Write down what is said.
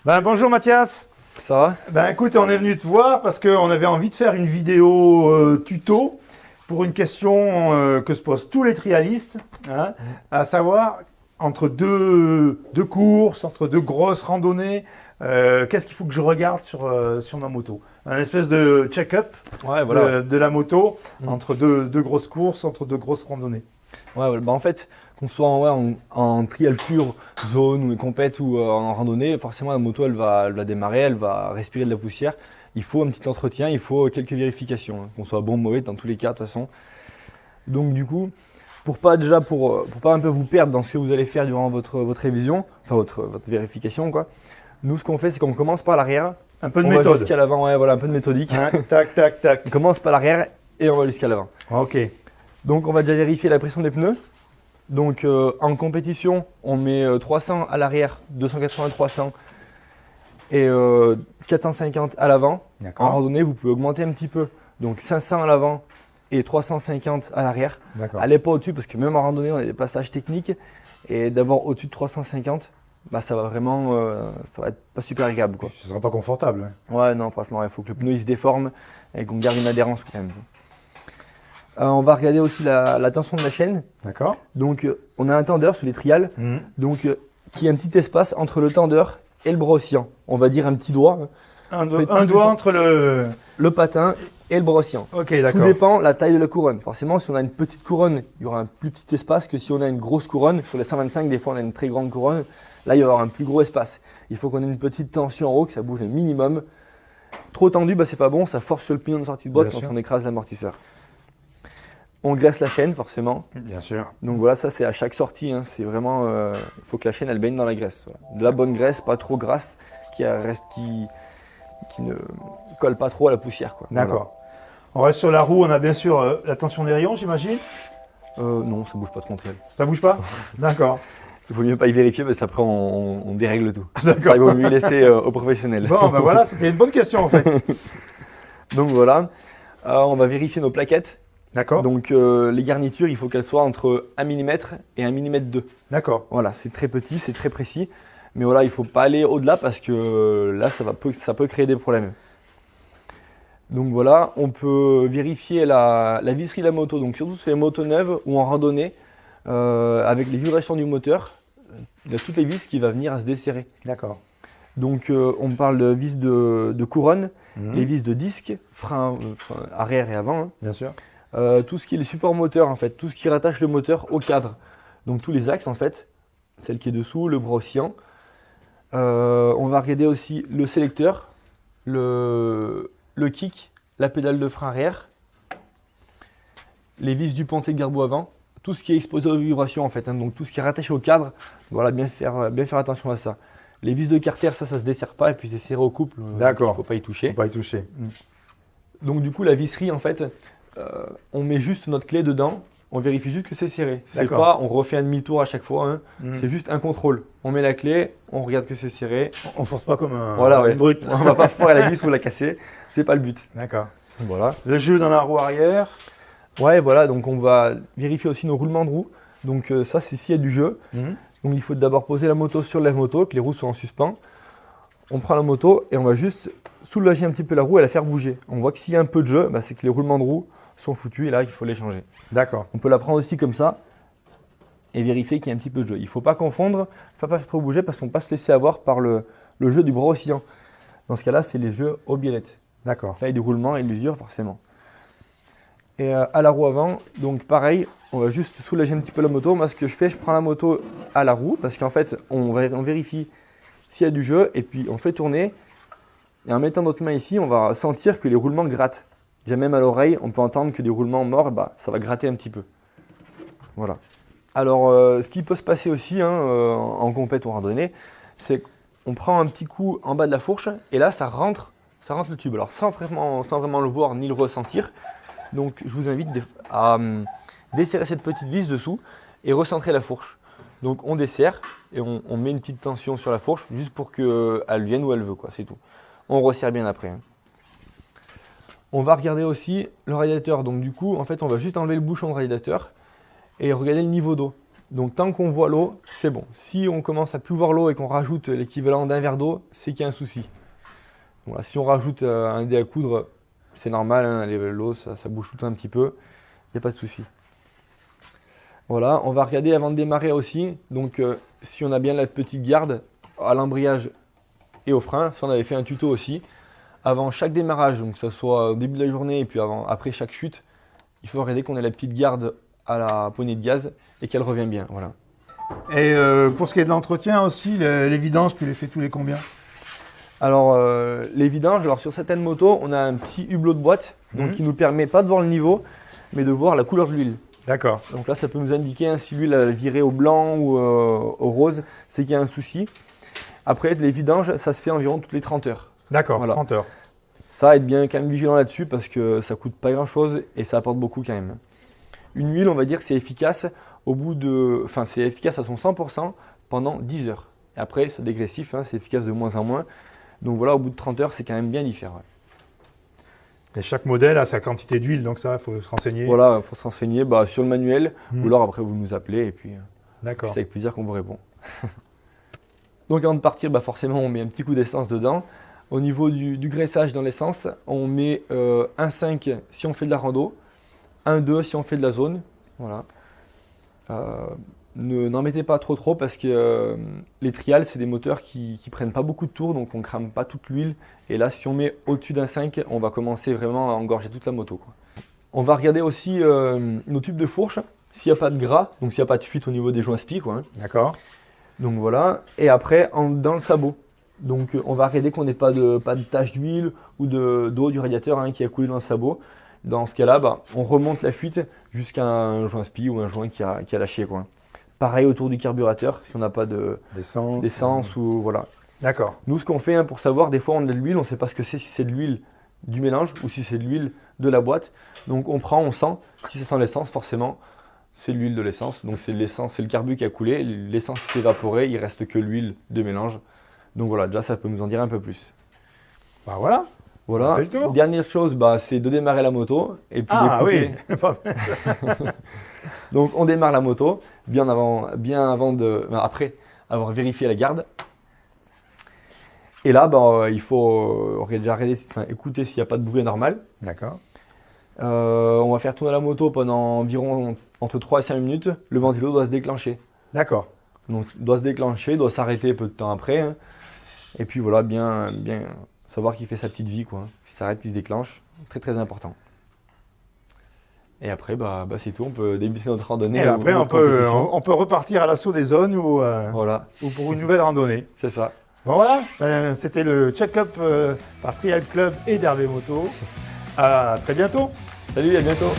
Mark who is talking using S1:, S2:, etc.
S1: Bonjour Mathias.
S2: Ça va?
S1: Écoute, on est venu te voir parce qu'on avait envie de faire une vidéo tuto pour une question que se posent tous les trialistes, hein, à savoir entre deux courses, entre deux grosses randonnées, qu'est-ce qu'il faut que je regarde sur ma moto? Un espèce de check-up de la moto entre deux grosses courses, entre deux grosses randonnées.
S2: En fait, qu'on soit en trial pur, zone ou compète ou en randonnée, forcément la moto elle va démarrer, elle va respirer de la poussière. Il faut un petit entretien, il faut quelques vérifications, qu'on soit bon ou mauvais dans tous les cas de toute façon. Donc du coup, pour pas un peu vous perdre dans ce que vous allez faire durant votre révision, enfin votre vérification quoi. Nous ce qu'on fait c'est qu'on commence par l'arrière.
S1: Un peu de
S2: on
S1: méthode.
S2: va jusqu'à l'avant, un peu de méthodique.
S1: Hein, tac, tac, tac.
S2: On commence par l'arrière et on va jusqu'à l'avant.
S1: Ok.
S2: Donc on va déjà vérifier la pression des pneus. Donc en compétition, on met 300 à l'arrière, 280 300 et 450 à l'avant. En randonnée, vous pouvez augmenter un petit peu. Donc 500 à l'avant et 350 à l'arrière. Allez pas au-dessus parce que même en randonnée, on a des passages techniques et d'avoir au-dessus de 350, ça va vraiment, ça va être pas super agréable quoi.
S1: Ce sera pas confortable.
S2: Ouais, non, franchement, il faut que le pneu il se déforme et qu'on garde une adhérence quand même. On va regarder aussi la tension de la chaîne.
S1: D'accord.
S2: Donc, on a un tendeur sur les trials, qui a un petit espace entre le tendeur et le bras oscillant. On va dire un petit doigt.
S1: Un doigt entre
S2: le patin et le bras oscillant.
S1: Ok, d'accord.
S2: Tout dépend de la taille de la couronne. Forcément, si on a une petite couronne, il y aura un plus petit espace que si on a une grosse couronne. Sur les 125, des fois, on a une très grande couronne. Là, il va y avoir un plus gros espace. Il faut qu'on ait une petite tension en haut, que ça bouge le minimum. Trop tendu, c'est pas bon. Ça force sur le pignon de sortie de boîte quand on écrase l'amortisseur. On graisse la chaîne forcément.
S1: Bien sûr.
S2: Donc voilà, ça c'est à chaque sortie. C'est vraiment, il faut que la chaîne elle baigne dans la graisse. Voilà. De la bonne graisse, pas trop grasse, qui ne colle pas trop à la poussière.
S1: D'accord.
S2: Voilà.
S1: On reste sur la roue, on a bien sûr la tension des rayons, j'imagine.
S2: Non, ça bouge pas de contre elle.
S1: Ça bouge pas? D'accord.
S2: Il vaut mieux pas y vérifier parce qu'après on dérègle tout.
S1: D'accord.
S2: Il vaut mieux laisser aux professionnels.
S1: Bon, voilà, c'était une bonne question en fait.
S2: Donc voilà, on va vérifier nos plaquettes.
S1: D'accord.
S2: Donc les garnitures, il faut qu'elles soient entre 1 mm et 1 mm 2.
S1: D'accord.
S2: Voilà, c'est très petit, c'est très précis. Mais voilà, il ne faut pas aller au-delà parce que là, ça peut créer des problèmes. Donc voilà, on peut vérifier la visserie de la moto, donc surtout sur les motos neuves ou en randonnée, avec les vibrations du moteur, il y a toutes les vis qui vont venir à se desserrer.
S1: D'accord.
S2: Donc on parle de vis de couronne, les vis de disque, frein arrière et avant.
S1: Bien sûr.
S2: Tout ce qui est les supports moteurs en fait, tout ce qui rattache le moteur au cadre. Donc tous les axes en fait, celle qui est dessous, le bras oscillant. On va regarder aussi le sélecteur, le kick, la pédale de frein arrière, les vis du pontet de garde-boue avant, tout ce qui est exposé aux vibrations en fait, donc tout ce qui est rattaché au cadre, voilà, bien faire attention à ça. Les vis de carter, ça se desserre pas et puis c'est serré au couple,
S1: d'accord.
S2: Il ne faut pas y toucher.
S1: Faut pas y toucher.
S2: Donc du coup la visserie en fait, on met juste notre clé dedans, on vérifie juste que c'est serré. C'est pas, on refait un demi-tour à chaque fois, c'est juste un contrôle. On met la clé, on regarde que c'est serré.
S1: On force pas comme un brut.
S2: On va pas foirer la vis ou la casser, c'est pas le but.
S1: D'accord.
S2: Voilà.
S1: Le jeu dans la roue arrière.
S2: Ouais, voilà, donc on va vérifier aussi nos roulements de roues. Donc ça, c'est s'il y a du jeu. Donc il faut d'abord poser la moto sur le lève-moto, que les roues soient en suspens. On prend la moto et on va juste soulager un petit peu la roue et la faire bouger. On voit que s'il y a un peu de jeu, c'est que les roulements de roue sont foutus et là, il faut les changer.
S1: D'accord.
S2: On peut la prendre aussi comme ça et vérifier qu'il y a un petit peu de jeu. Il ne faut pas confondre, il ne faut pas faire trop bouger parce qu'on ne peut pas se laisser avoir par le jeu du bras oscillant. Dans ce cas-là, c'est les jeux aux biellettes.
S1: D'accord.
S2: Là, il y a du roulement et de l'usure forcément. Et à la roue avant, donc pareil, on va juste soulager un petit peu la moto. Moi, ce que je fais, je prends la moto à la roue parce qu'en fait, on vérifie s'il y a du jeu et puis on fait tourner. Et en mettant notre main ici, on va sentir que les roulements grattent. Déjà même à l'oreille, on peut entendre que des roulements morts, ça va gratter un petit peu. Voilà. Alors, ce qui peut se passer aussi en compète ou en randonnée, c'est qu'on prend un petit coup en bas de la fourche et là, ça rentre le tube. Alors, sans vraiment le voir ni le ressentir. Donc, je vous invite à desserrer cette petite vis dessous et recentrer la fourche. Donc, on desserre et on met une petite tension sur la fourche juste pour qu'elle vienne où elle veut, c'est tout. On resserre bien après. On va regarder aussi le radiateur. Donc du coup, en fait, on va juste enlever le bouchon de radiateur et regarder le niveau d'eau. Donc tant qu'on voit l'eau, c'est bon. Si on commence à plus voir l'eau et qu'on rajoute l'équivalent d'un verre d'eau, c'est qu'il y a un souci. Voilà, si on rajoute un dé à coudre, c'est normal, hein, l'eau ça bouge tout le temps un petit peu, il n'y a pas de souci. Voilà, on va regarder avant de démarrer aussi, donc si on a bien la petite garde à l'embrayage et au frein, si on avait fait un tuto aussi, avant chaque démarrage, donc que ce soit au début de la journée et puis après chaque chute, il faut regarder qu'on ait la petite garde à la poignée de gaz et qu'elle revient bien. Voilà.
S1: Et pour ce qui est de l'entretien aussi, les vidanges, tu les fais tous les combien?
S2: Alors les vidanges, alors sur certaines motos, on a un petit hublot de boîte donc qui nous permet pas de voir le niveau, mais de voir la couleur de l'huile.
S1: D'accord.
S2: Donc là, ça peut nous indiquer hein, si l'huile a viré au blanc ou au rose, c'est qu'il y a un souci. Après, les vidanges, ça se fait environ toutes les 30 heures.
S1: D'accord,
S2: Voilà.
S1: 30 heures.
S2: Ça, être bien quand même vigilant là-dessus parce que ça coûte pas grand-chose et ça apporte beaucoup quand même. Une huile, on va dire que c'est efficace c'est efficace à son 100% pendant 10 heures. Et après, c'est dégressif, hein, c'est efficace de moins en moins. Donc voilà, au bout de 30 heures, c'est quand même bien différent.
S1: Et chaque modèle a sa quantité d'huile, donc ça, il faut se renseigner.
S2: Voilà, il faut se renseigner sur le manuel ou alors après vous nous appelez et puis
S1: D'accord.
S2: c'est avec plaisir qu'on vous répond. Donc avant de partir, forcément, on met un petit coup d'essence dedans. Au niveau du graissage dans l'essence, on met 1,5 si on fait de la rando, 1,2 si on fait de la zone. Voilà. N'en mettez pas trop parce que les trials, c'est des moteurs qui prennent pas beaucoup de tours, donc on crame pas toute l'huile. Et là, si on met au-dessus d'un 5, on va commencer vraiment à engorger toute la moto, quoi. On va regarder aussi nos tubes de fourche, s'il n'y a pas de gras, donc s'il n'y a pas de fuite au niveau des joints spi, quoi, hein.
S1: D'accord.
S2: Donc voilà, et après dans le sabot. Donc on va regarder qu'on n'ait pas de tache d'huile ou d'eau du radiateur hein, qui a coulé dans le sabot. Dans ce cas-là, on remonte la fuite jusqu'à un joint spi ou un joint qui a lâché, quoi. Pareil autour du carburateur, si on n'a pas d'essence ou voilà.
S1: D'accord.
S2: Nous, ce qu'on fait hein, pour savoir, des fois on a de l'huile, on ne sait pas ce que c'est, si c'est de l'huile du mélange ou si c'est de l'huile de la boîte. Donc on prend, on sent, si ça sent l'essence, forcément, c'est l'huile de l'essence. Donc c'est l'essence, c'est le carbu qui a coulé, l'essence qui s'est évaporée, il reste que l'huile de mélange. Donc voilà, déjà ça peut nous en dire un peu plus.
S1: Voilà.
S2: Voilà.
S1: On fait le tour.
S2: Dernière chose, c'est de démarrer la moto et puis d'écouter.
S1: Oui.
S2: Donc on démarre la moto bien avant après avoir vérifié la garde. Et là, il faut écouter s'il n'y a pas de bruit anormal.
S1: D'accord.
S2: On va faire tourner la moto pendant environ entre 3 et 5 minutes. Le ventilo doit se déclencher.
S1: D'accord.
S2: Donc il doit se déclencher, doit s'arrêter peu de temps après. Hein. Et puis voilà, bien savoir qu'il fait sa petite vie, quoi. Il s'arrête, il se déclenche. Très très important. Et après, c'est tout, on peut débuter notre randonnée.
S1: Et après, on peut repartir à l'assaut des zones ou
S2: voilà.
S1: ou pour une nouvelle randonnée.
S2: C'est ça.
S1: Bon voilà, c'était le check-up par Trial Club et Dervé Moto. À très bientôt.
S2: Salut, à bientôt.